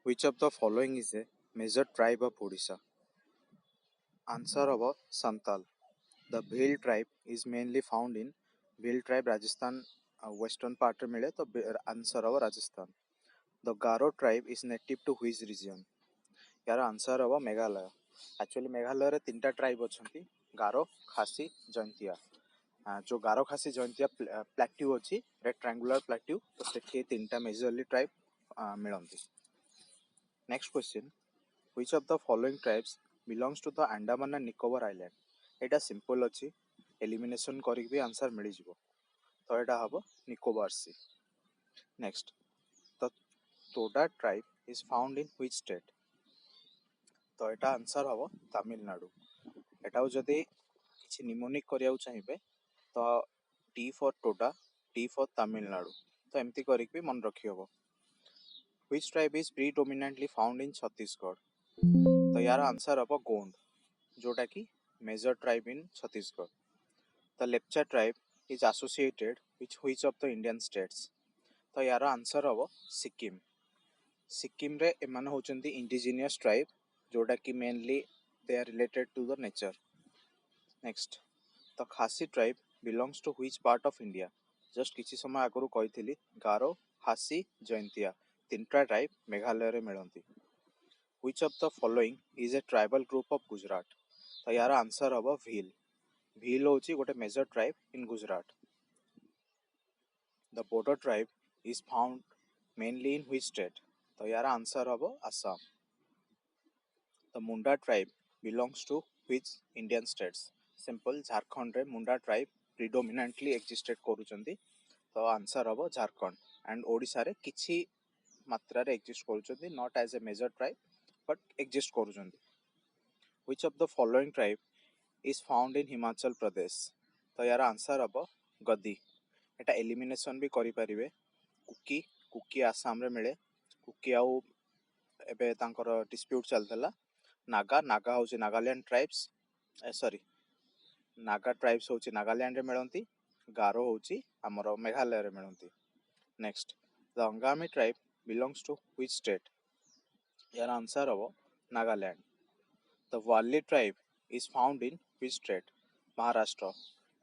Which of the following is a major tribe of Odisha? Answer of Santal. The Bhil tribe is mainly found in Bhil tribe Rajasthan western part रे मिले तो answer of Rajasthan. The Garo tribe is native to which region? यार answer हम Meghalaya. Actually Meghalaya रे तीनटा tribe अछंती गारो खासी जयंतिया. जो Garo Khasi Jaintia plateau अछि rectangular plateau तो सेठी तीनटा मेजरली ट्राइब मिलंती. Next question, which of the following tribes belongs to the Andaman and Nicobar Island? एटा सिंपल अछि, एलिमिनेशन करिक भी आंसर मिली जिवो तो एटा हबो निकोबार सी. Next, the Toda tribe is found in which state? तो एटा आंसर हबो तमिलनाडु. एटाउ जदि किछि निमोनिक करियाउ चाहिबे तो T for Toda, T for Tamil Nadu तो एमती करिक भी मन रखि हबो. Which tribe is predominantly found in Chhattisgarh? तो यार आंसर हबो गोंड, जोटा कि major tribe in Chhattisgarh. The Lepcha tribe is associated with which of the Indian states? तो यार आंसर हबो सिक्किम. सिक्किम रे एमान होचंती इंडिजिनियस ट्राइब जोटा कि mainly they are related to the nature. Next, the Khasi tribe belongs to which part of India? Just किछि समय आगरु कहिथिली गारो, खासी, जयंतिया तीनटा ट्राइब मेघालय रे मिलंती. Which of the following is a tribal group of Gujarat? तो यार आंसर हबो भील. भील होची गोटे major tribe in Gujarat. The Bodo tribe is found mainly in which state? तो यार आंसर हबो Assam. The Munda tribe belongs to which Indian states? Simple, Jharkhand रे मुंडा tribe predominantly existed करूचंती तो आंसर हबो झारखंड. एंड ओडिसा रे किछि मात्रा रे एक्जिस्ट करूचंती, not as a major tribe but exist करूचंती. Which of the following tribe is found in Himachal Pradesh? तो यार आंसर हबो गद्दी. एटा एलिमिनेशन भी करि परिबे. कुकी, कुकी आसाम रे मिले. कुकी आउ एबे तांकर डिस्प्यूट चलतला. नागा, नागा होची Nagaland tribes, sorry Naga tribes होची नागालैंड रे मिलंती. गारो होची हमरो मेघालय रे मिलंती. Next, the Angami tribe belongs to which state? यार आंसर हबो नागालैंड. द वाली tribe is found in which state? Maharashtra.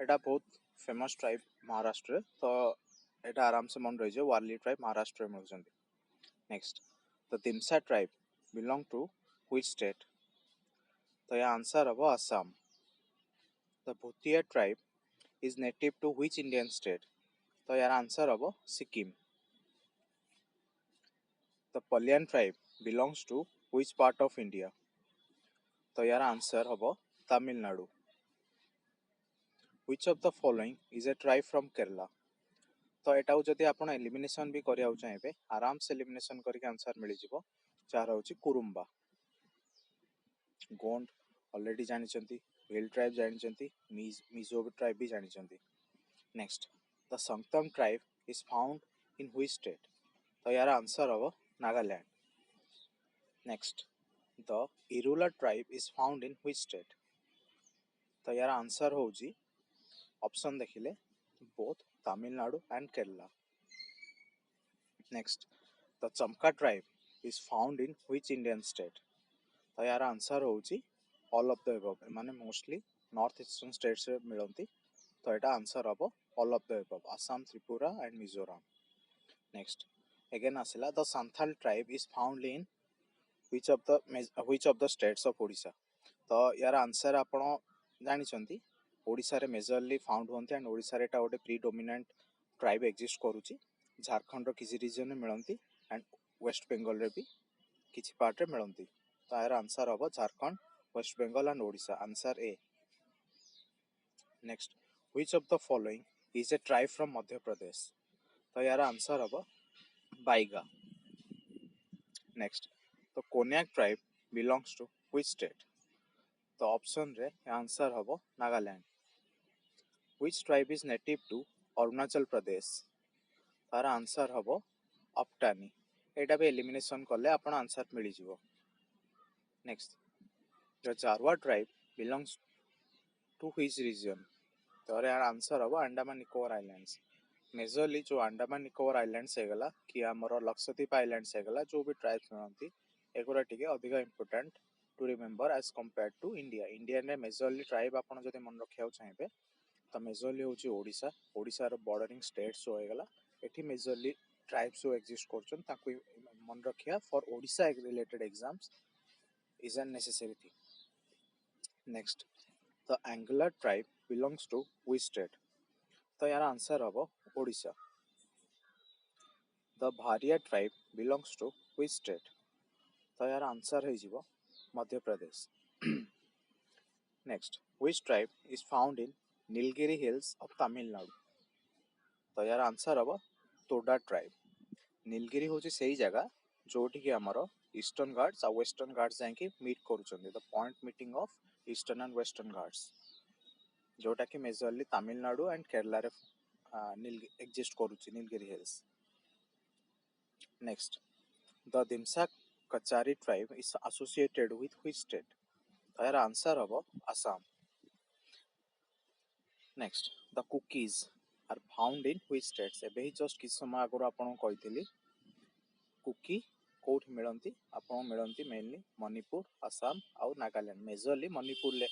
एटा बहुत फेमस ट्राइब महाराष्ट्र तो एटा आराम से मन रही जाए, वाली ट्राइब महाराष्ट्र में मिलुछंती. Next, the Dimasa tribe belong to which state? तो या आंसर हबो Assam. The Bhutia tribe is native to which Indian state? तो यार आंसर हबो Sikkim. The Paliyan tribe belongs to which part of India? तो यार आंसर हबो Tamil Nadu. Which of the following is a tribe from Kerala? तो एटाउ जदि आपण एलिमिनेशन भी करियाउ चाहिबे आराम से एलिमिनेशन करके आंसर मिली जिवो. चार होची कुरुम्बा. गोंड ऑलरेडी जानि चंती, भेल ट्राइब जानि चंती, मिजो ट्राइब भी जानि चंती. Next, the Sangtam tribe is found in which state? तो यार आंसर हबो Nagaland. Next, the Irula tribe is found in which state? तो यार आंसर होची ऑप्शन देखिले both Tamil Nadu and Kerala. Next, the चमका tribe is found in which Indian state? तो यार आंसर होची ऑल ऑफ द अबव. माने मोस्टली नॉर्थ ईस्टर्न स्टेट्स रे मिलंती तो एटा आंसर हबो all of the above, Assam, Tripura and Mizoram. Next, again आसिला the Santhal tribe is found in which of the states of Odisha? तो यार आंसर आपण जानि चंती ओडिशा रे मेजरली फाउंड होंती एंड ओडिशा रे एटा गोटे प्रीडोमिनेंट ट्राइब एक्जिस्ट करूची. झारखंड रो किछि रीजन में मिलंती एंड वेस्ट बंगाल रे भी किछि पार्ट रे मिलंती. तो यार आंसर हबो Jharkhand, West Bengal and Odisha. Answer A. Next, which of the following is a tribe from Madhya Pradesh? तो यार आंसर हबो बाइगा. नेक्स्ट, तो Konyak tribe belongs to which state? तो ऑप्शन रे आंसर हबो Nagaland. Which tribe is native to Arunachal Pradesh? तार आंसर हबो अपटानी. एटा भी एलिमिनेशन करले आपण आंसर मिली जिवो. Next, the Jarawa tribe belongs to which region? तो यार आंसर हबो अंडमान निकोबार आइलैंड्स. मेजरली जो अंडमान निकोबर आइलैंड्स हैगला कि आमर लक्षद्वीप आइलैंड्स हैगला जो भी ट्राइब्स मिलती एगुरा टिके अधिक important to remember as compare to India India ने मेजरली ट्राइब आपन जदि मन रखिया चाहिए तो मेजरली होची ओडिशा ओडिशा रो बॉर्डरिंग स्टेट्स हो हैगला एठी मेजरली ट्राइब्स जो एग्जिस्ट करछन ताकू मन रखिया for Odisha related exams is an necessary thing next the angular tribe belongs to which state तो यार आंसर हम Odisha the Bharia tribe belongs to which state तो यार आंसर है Madhya Pradesh next which tribe is found in Nilgiri hills of Tamil Nadu तो यार answer हम तोडा tribe Nilgiri हूँ से जगह जोटि कि आमर ईस्टर्न घाट्स और वेस्टर्न घाट्स जाकि मीट करुँच the point meeting of eastern and western Ghats जोटा कि मेजरली तमिलनाडु एंड केरला रे एक्जिस्ट करुँच Nilgiri hills next the Dimasa Kachari tribe is associated with which state तो यार आंसर हम Assam next the Kukis are found in which states एबे ही जस्ट किछ समय आगु आपन कहितली कुकी कोठी मिलंती आपन मिलंती मेनली मणिपुर आसाम और नागालैंड मेजरली मणिपुर ले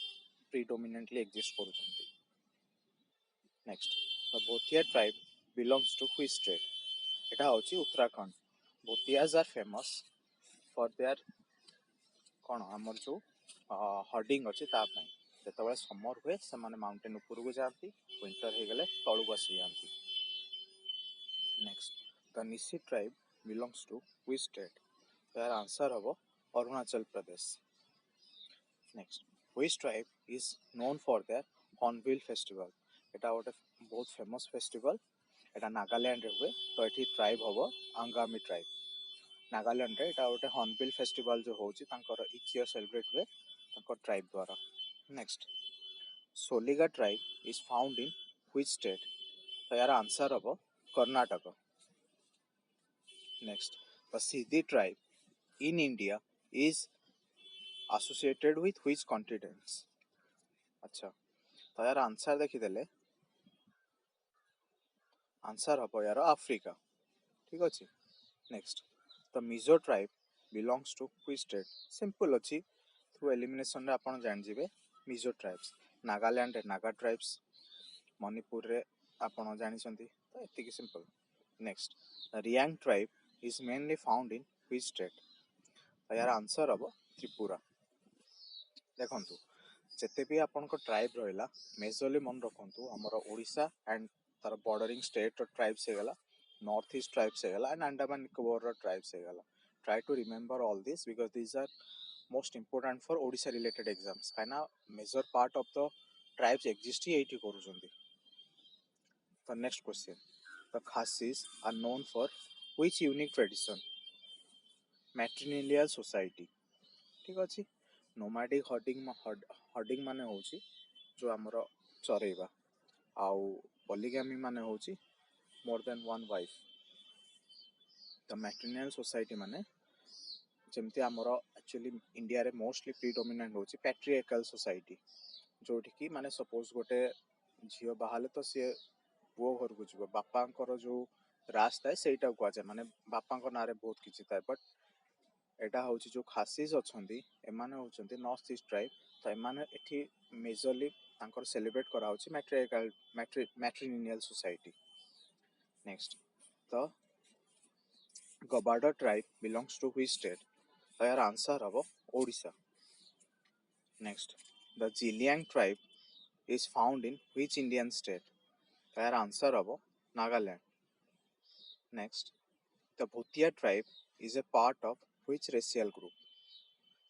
प्रीडोमिनेंटली एक्जिस्ट करूछंती next the Bhotia tribe belongs to which state एटा होची Uttarakhand Bhotias are famous for their कौन आमर जो हर्डिंग अच्छे जो समर हुए से माउंटेन ऊपर को जाती विंटर हो गले तलू आसी जाती next the Nishi tribe belongs to which state यार आंसर हम Arunachal Pradesh next which tribe is known for their hornbill festival एटा गोटे बहुत फेमस फेस्टिवल एटा नागालैंड रे हुए तो ये ट्राइब हम आंगामी ट्राइब नागालैंड रे एटा गोटे हॉर्नबिल फेस्टिवल जो होची तांकर इच ईयर सेलिब्रेट हुए तांकर ट्राइब द्वारा next Soliga tribe is found in which state तो यार आंसर हम Karnataka next the Siddhi tribe in India is associated with which continents अच्छा तो यार आंसर देखिदेले आंसर हम यार आफ्रिका ठीक अच्छे next the Mizo tribe belongs to which state simple अच्छी थ्रू एलिमिनेशन रे आपण जान जिवे मिजो ट्राइब्स नागालैंड रे नागा ट्राइब्स मणिपुर रे आपण जानिसंती तो एतिकी simple next Reang tribe is mainly found in which state तो यार आंसर हम त्रिपुरा देखंतु जेते भी आपण को ट्राइब रहला मेजरली मन रखंतु हमर ओडिशा एंड तार बॉर्डरिंग स्टेट ट्राइब्स हे गला नॉर्थ ईस्ट ट्राइब्स है एंड अंडमान निकोबार ट्राइब्स है try to remember all this because these are most important for Odisha related exams कहीं major part of the tribes exist ही एठी करूछंती the next question the Khasis are known for which unique tradition matrilineal society ठीक अछि nomadic herding माने होची जो हमर चरेबा आउ पॉलीगैमी माने होची more than one wife the matrilineal society माने जमती आमर एक्चुअली इंडिया रे मोस्टली प्रीडोमिनेंट होची पैट्रियार्कल सोसाइटी जोठी की माने सपोज गोटे झियो बाहाले तो सी पुओ घर को जीव बापांकर जो राज थाए सेटा को आजे माने बापांकर नारे बहुत किछि थाए बट एटा होची जो खासीज अछंती एमाने होचंती नॉर्थ ईस्ट ट्राइब तो एमाने एठी मेजरली तांकर सेलिब्रेट करा होची मैट्रिलिनियल सोसाइटी नेक्स्ट द गबाडा tribe belongs to which state तो यार आंसर हम Odisha next the Zeliang tribe is found in which Indian state तो यार आंसर हम Nagaland next the Bhutia tribe is a part of which racial group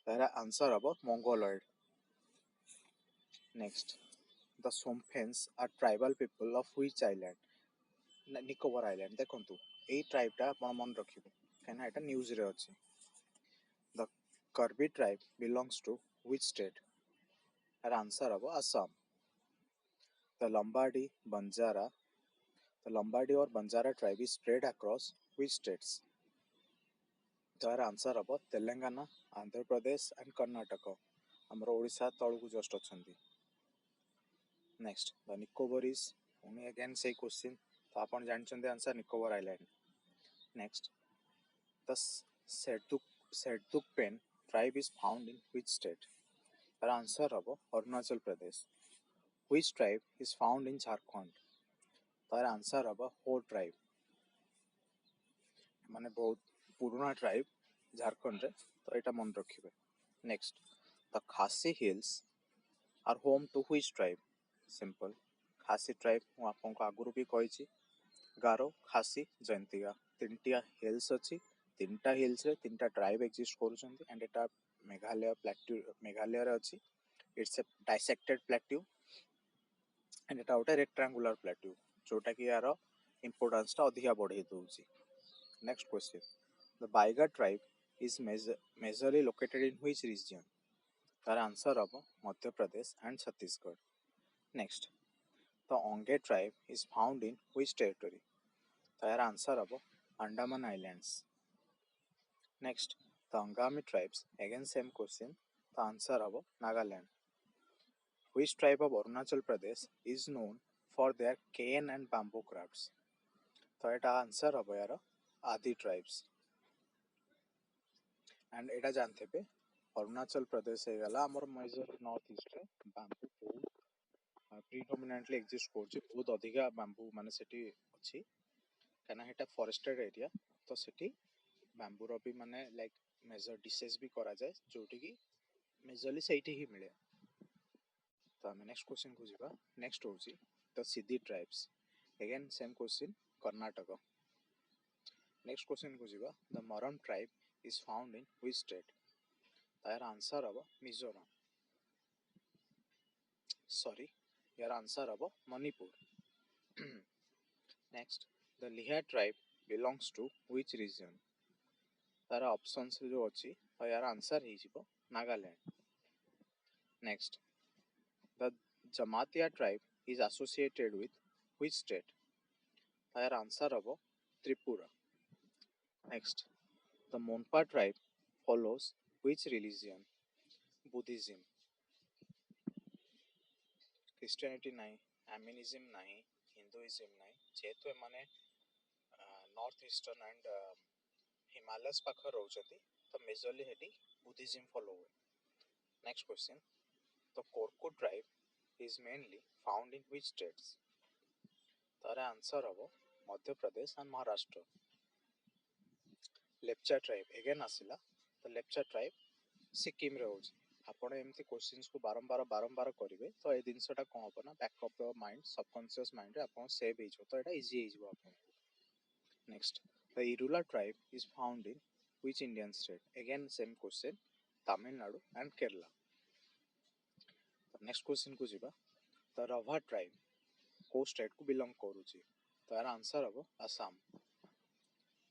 तो यार आंसर हम mongoloid next the Shompens are tribal people of which island Nicobar island देखंतु ए ट्राइबटा आपण मन रखिबो कना एटा न्यूज रे अछि the Karbi tribe belongs to which state यार आंसर हम असम द लंबाडी और Banjara tribe is spread across which states तो यार आंसर हम तेलंगाना आंध्र प्रदेश एंड कर्नाटक हमर ओडिशा तळकु जस्ट अछंती next the Nicobarese only again say question तो आपण जानछन्ते answer Nicobar island. Next, the Seduk Pen tribe is found in which state? तार आंसर हबो अरुणाचल प्रदेश। Which tribe is found in Jharkhand? तार आंसर हबो हो ट्राइब, माने बहुत पुराना ट्राइब झारखंड रे, तो एटा मन रखिबे। Next, the Khasi hills are home to which tribe? Simple, Khasi tribe मु आपन को आगुरु भी कहिछि, गारो, खासी, जयंतिया तीनटा हिल्स अछि। तीनटा हिल्स रे तीनटा ट्राइब एग्जिस्ट करूछन्ती एंड एटा मेघालय रे अछि। It's a dissected plateau and Etah उटे rectangular plateau, जोटा कि यार इंपोर्टेंस ता अधिका बढ़े दोछि। Next question, the Baiga tribe is majorly located in which region? तार आंसर हबो Madhya Pradesh and Chhattisgarh. Next, the Onge tribe is found in which territory? तार आंसर हबो Andaman islands. Next, the Angami tribes, again same question, the answer हबो Nagaland. Which tribe of Arunachal Pradesh is known for their cane and bamboo crafts? तो एटा answer हबो यार आदि tribes. And एटा जानते पे अरुणाचल प्रदेश हे गला हमर मेजर नॉर्थ ईस्ट रे बांबू बहुत प्रीडोमिनेंटली एग्जिस्ट करछि, बहुत अधिका बांबू माने सेठी अछि, काना हेटा फॉरेस्टेड एरिया, तो सेठी बांबू रो भी माने लाइक मेजर डिशेस भी करा जाय, जोटी की मेजरली सेठी ही मिले। तो आम नेक्स्ट क्वेश्चन को जीवा। नेक्स्ट होची the Siddi tribes, again same question, Karnataka. Next question को जीवा, the Maram tribe is found in which state? तार आंसर हबो मिजोरम, सॉरी यार आंसर हबो Manipur. Next, the Liha tribe belongs to which region? तार ऑप्शंस जो अछि, तो यार आंसर ही जीवो Nagaland. Next, the Jamatia tribe is associated with which state? तार आंसर हबो Tripura. Next, the Monpa tribe follows which religion? Buddhism. Christianity नहीं, एमिनिज्म नहीं, हिंदुइज्म नहीं, जेतु माने नॉर्थ ईस्टर्न एंड हिमालयस पाखर रहउछथि, तो मेजरली हेडी बुद्धिज्म फॉलो हुए। Next question, the Korku tribe is mainly found in which states? तार answer हबो Madhya Pradesh and Maharashtra. Lepcha tribe again आसिला, तो लेप्चा ट्राइब सिक्किम रे होछि। आपण एमती क्वेश्चंस को बारंबार करिवे, तो ए दिनसटा कोन हबो ना back of your mind, subconscious mind रे आपण सेव हे जो, तो एटा इजी हे जो आपण। Next, the Irula tribe is found in which Indian state? Again same question, Tamil Nadu and Kerala. Next question को जीवा, द रभा ट्राइब को स्टेट को बिलोंग करूची? तार आंसर हबो Assam.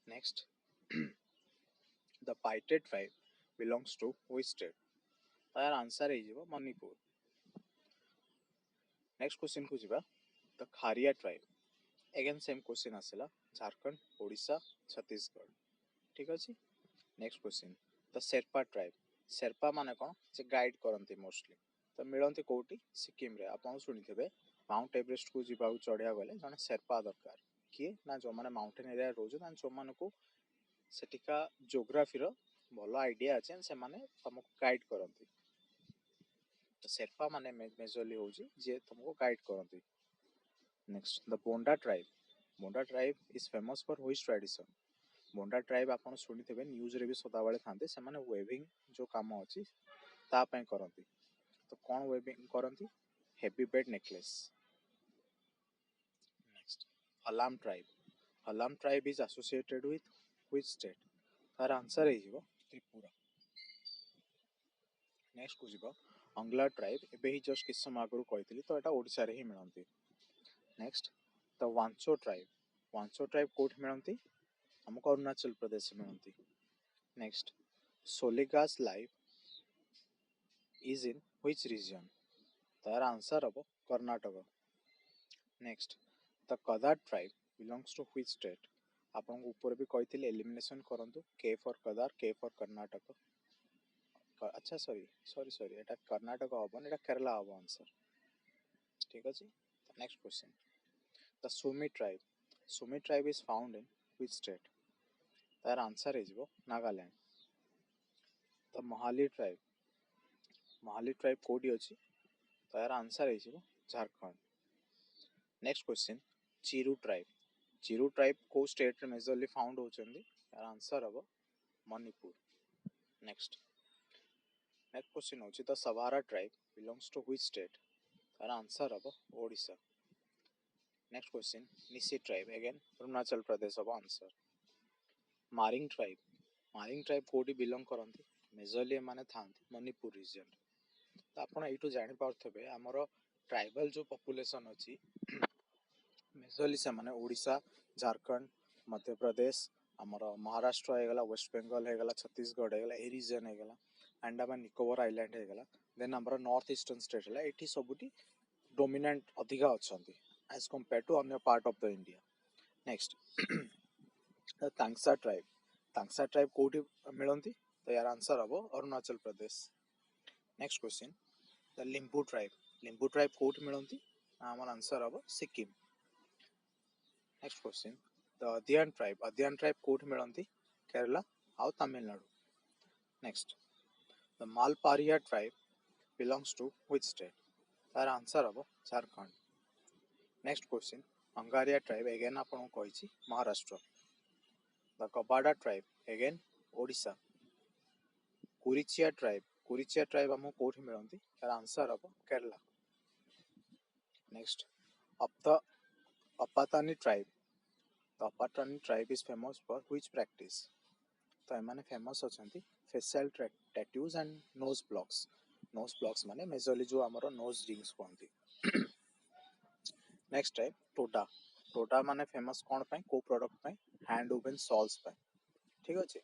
Next, the Paite tribe belongs to which state? तार आंसर हे जीवो मणिपुर। नेक्स्ट क्वेश्चन को जीवा, the Kharia tribe, again same question आसिला, झारखंड, ओडिशा, छत्तीसगढ़। ठीक अछि। Next question, the Sherpa tribe, Sherpa माने कोन जे गाइड करंती मोस्टली, तो मिलंती कोठी? सिक्किम रे। आपण सुनिथिबे माउंट एवरेस्ट को जीवा चढ़िया गले जने शेरपा दरकार, किए ना जो माने माउंटेन एरिया रोज ना जो माने को सेटिका ज्योग्राफी रो भलो आइडिया अछि, से माने तुमको गाइड करंती, तो शेरपा माने मेजरली होजी जे तुमको गाइड करंती। Next, the Bonda tribe, Bonda tribe is famous for which tradition? Bonda tribe आपण सुनिथिबे न्यूज रे भी सदाबळे थांते, से माने वेविंग जो काम अछि ता पय करंती, तो कोन वेविंग करंती? Heavy bead necklace. Next, Halam tribe, Halam tribe is associated with which state? तार आंसर हे जीवो त्रिपुरा। नेक्स्ट को जीवो, अंगला ट्राइब, एबे ही जस्ट किस समय आगु कहितली, तो एटा ओडिसा रे ही मिलंती। Next, the Wancho tribe, Wancho tribe कोठ मिलंती? हमको अरुणाचल प्रदेश में मिलंती। Next, Soligas live is in which region? तार आंसर हबो Karnataka. Next, the Kada tribe belongs to which state? आपन ऊपर भी कहितले एलिमिनेशन करंतु, के फॉर कदार, के फॉर कर्नाटक। अच्छा सॉरी एटा कर्नाटक हबो, एटा केरला हबो आंसर। ठीक अछि। Next question, the Sumi tribe Sumi tribe is found in which state? Their answer is Nagaland. The Mahali tribe कोडी अछि? Their answer is Jharkhand. Next question, Chiru tribe. Chiru tribe को state रे majorly found होचंदी? Their answer हबो Manipur. Next question होची, the Savara tribe belongs to which state? Their answer हबो Odisha. Next question, Nisi tribe, again Arunachal Pradesh हबो answer. Maring tribe कोडी belong करंती? Majorly एमाने थांती Manipur region. तो आपण एठू जानि पारथबे हमर ट्राइबल जो पॉपुलेशन अछि मेजरली से माने ओडिशा, झारखंड, मध्य प्रदेश, हमर महाराष्ट्र हेगला, वेस्ट बेंगल हेगला, छत्तीसगढ़ हेगला, ए रीजन हेगला, अंडमान निकोबार आइलैंड हेगला, देन हमर नॉर्थ ईस्टर्न स्टेट हेला, एठी सबुटी डोमिनेंट अधिका अछंती एज कंपेयर टू अन्य part of the India. Next the Tangsa tribe कोठी मिलंती? तो यार आंसर हबो Arunachal Pradesh. Next question, the Limbu tribe कोठी मिलंती? हमर आंसर हबो Sikkim. Next question, the Adiyan tribe कोठी मिलंती? केरला और Tamil Nadu. Next, the Malparia tribe belongs to which state? तार आंसर हबो Jharkhand. Next question, Angaria tribe again आपन कहिछि Maharashtra. The Kabada tribe again Odisha. Kurichiya tribe हमो कोठी मिलंती? तार आंसर हबो Kerala. Next, Apatani tribe. The Apatani tribe is famous for which practice? तो एमाने फेमस अछंती facial tattoos and nose blocks माने मेजरली जो हमरो नोज रिंग्स कोंती. नेक्स्ट टाइप टोटा माने फेमस कोन पय को प्रोडक्ट पय हैंड वुवन सॉल्स पय. ठीक अछि.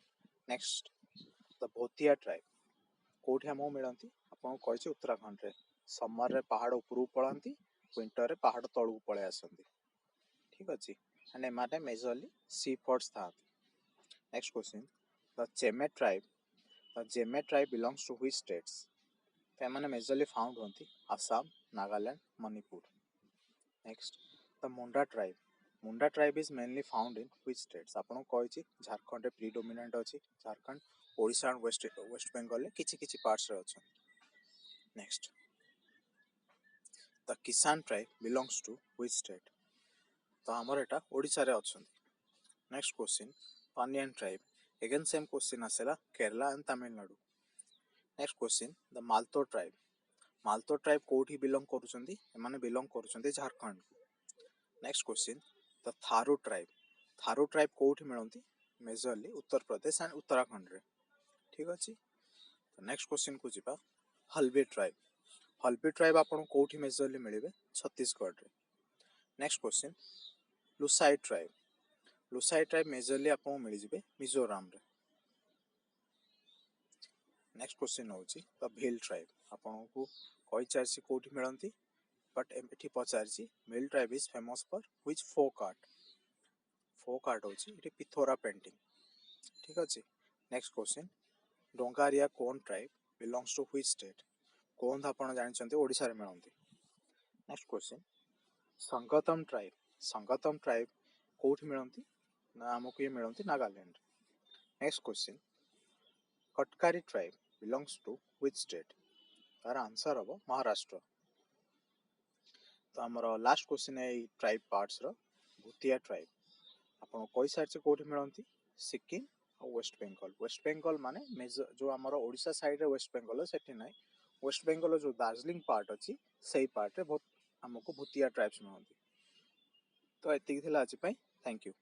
नेक्स्ट, द भोतिया ट्राइब कोठी हमो मिलंती? आपन कहिछि उत्तराखंड रे. समर रे पहाड़ ऊपरू पळंती, विंटर रे पहाड़ तळू पळे आसंती. ठीक अछि. एंड एमाने मेजरली सी फूड्स था. Next question, the Zeme tribe belongs to which states? तो एमाने मेजरली फाउंड होंती Assam, Nagaland, Manipur. Next, the Munda tribe is mainly found in which states? आपन कहिछि झारखंड रे प्रीडोमिनेंट अछि. झारखंड, ओडिशा एंड वेस्ट बेंगल ले किछि पार्ट्स रे अछि. Next, the Kisan tribe belongs to which state? तो हमर एटा ओडिशा रे अछंती. Next question, Paniyan tribe again same question आसेला Kerala and Tamil Nadu. Next question, the Malto tribe कोठी बिलोंग करूछंती? एमाने बिलोंग करूछंती Jharkhand. Next question, the Tharu tribe कोठी मिलंती? मेजरली उत्तर प्रदेश एंड उत्तराखंड रे. ठीक अछि. तो नेक्स्ट क्वेश्चन को जिबा हल्बी ट्राइब आपन कोठी मेजरली मिलिबे? छत्तीसगढ़ रे. Next question, Lushai tribe majorly आपको मिल जिबे मिजोराम रे. नेक्स्ट क्वेश्चन होची द भील ट्राइब. आपन को कहि चारसी कोठी मिलंती? बट एठी पचारसी Bhil tribe is famous for which folk art होची एठी पिथोरा पेंटिंग. ठीक अछि. नेक्स्ट क्वेश्चन, डोंगारिया कोन tribe belongs to which state? कोन आपन जानिछंती ओडिसा रे मिलंती. नेक्स्ट क्वेश्चन, संगतम ट्राइब कोठी मिलंती? ना हमको ये मिलंती Nagaland. Next question, Katkari tribe belongs to which state? तार आंसर हबो महाराष्ट्र. तो हमर लास्ट क्वेश्चन है ट्राइब पार्ट्स रो भूतिया ट्राइब. आपन कोई साइड से कोठी मिलंती? सिक्किम और वेस्ट बेंगल माने जो हमर ओडिशा साइड रे वेस्ट बेंगल सेठी नै. वेस्ट बेंगल जो दार्जिलिंग पार्ट अछि सेही पार्ट रे बहुत हमको भूतिया ट्राइब्स मिलंती. तो एतिक थिला आज पय. Thank you.